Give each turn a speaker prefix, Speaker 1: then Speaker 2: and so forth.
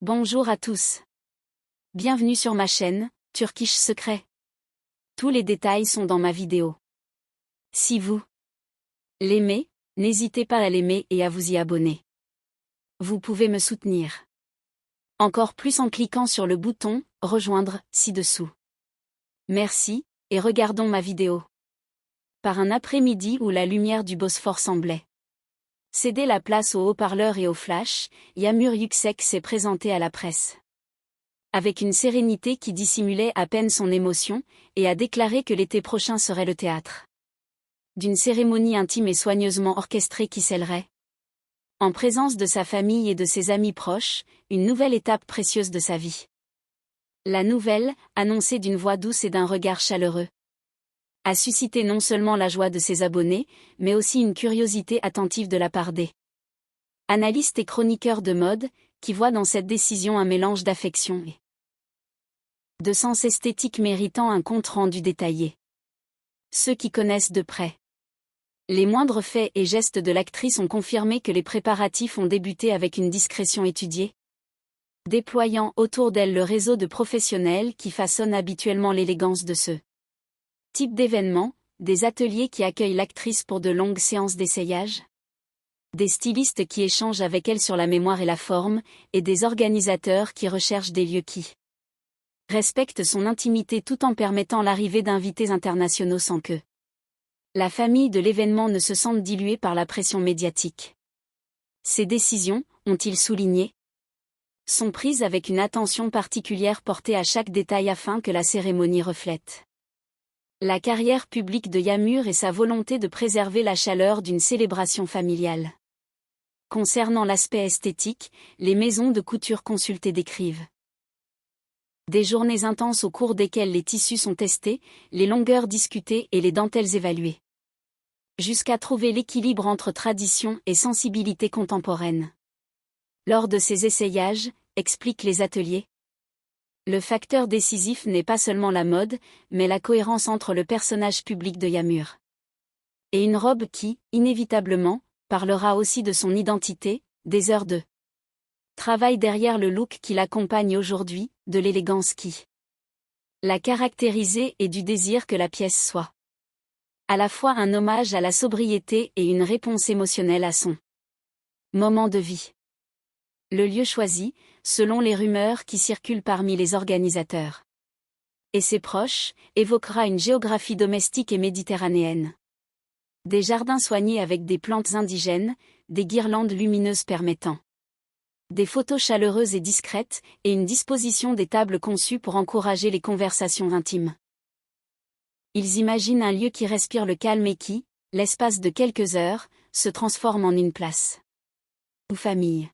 Speaker 1: Bonjour à tous. Bienvenue sur ma chaîne, Turkish Secret. Tous les détails sont dans ma vidéo. Si vous l'aimez, n'hésitez pas à l'aimer et à vous y abonner. Vous pouvez me soutenir encore plus en cliquant sur le bouton « Rejoindre » ci-dessous. Merci, et regardons ma vidéo. Par un après-midi où la lumière du Bosphore semblait céder la place aux haut-parleurs et aux flashs, Yağmur Yüksek s'est présenté à la presse avec une sérénité qui dissimulait à peine son émotion, et a déclaré que l'été prochain serait le théâtre d'une cérémonie intime et soigneusement orchestrée qui scellerait, en présence de sa famille et de ses amis proches, une nouvelle étape précieuse de sa vie. La nouvelle, annoncée d'une voix douce et d'un regard chaleureux, a suscité non seulement la joie de ses abonnés, mais aussi une curiosité attentive de la part des analystes et chroniqueurs de mode, qui voient dans cette décision un mélange d'affection et de sens esthétique méritant un compte-rendu détaillé. Ceux qui connaissent de près les moindres faits et gestes de l'actrice ont confirmé que les préparatifs ont débuté avec une discrétion étudiée, déployant autour d'elle le réseau de professionnels qui façonnent habituellement l'élégance de ce type d'événement, des ateliers qui accueillent l'actrice pour de longues séances d'essayage, des stylistes qui échangent avec elle sur la mémoire et la forme, et des organisateurs qui recherchent des lieux qui respectent son intimité tout en permettant l'arrivée d'invités internationaux sans que la famille de l'événement ne se sente diluée par la pression médiatique. Ces décisions, ont-ils souligné, sont prises avec une attention particulière portée à chaque détail afin que la cérémonie reflète la carrière publique de Yağmur et sa volonté de préserver la chaleur d'une célébration familiale. Concernant l'aspect esthétique, les maisons de couture consultées décrivent des journées intenses au cours desquelles les tissus sont testés, les longueurs discutées et les dentelles évaluées, jusqu'à trouver l'équilibre entre tradition et sensibilité contemporaine. Lors de ces essayages, expliquent les ateliers, le facteur décisif n'est pas seulement la mode, mais la cohérence entre le personnage public de Yağmur et une robe qui, inévitablement, parlera aussi de son identité, des heures de travail derrière le look qui l'accompagne aujourd'hui, de l'élégance qui l'a caractérisé et du désir que la pièce soit à la fois un hommage à la sobriété et une réponse émotionnelle à son moment de vie. Le lieu choisi, selon les rumeurs qui circulent parmi les organisateurs et ses proches, évoquera une géographie domestique et méditerranéenne. Des jardins soignés avec des plantes indigènes, des guirlandes lumineuses permettant des photos chaleureuses et discrètes, et une disposition des tables conçues pour encourager les conversations intimes. Ils imaginent un lieu qui respire le calme et qui, l'espace de quelques heures, se transforme en une place ou famille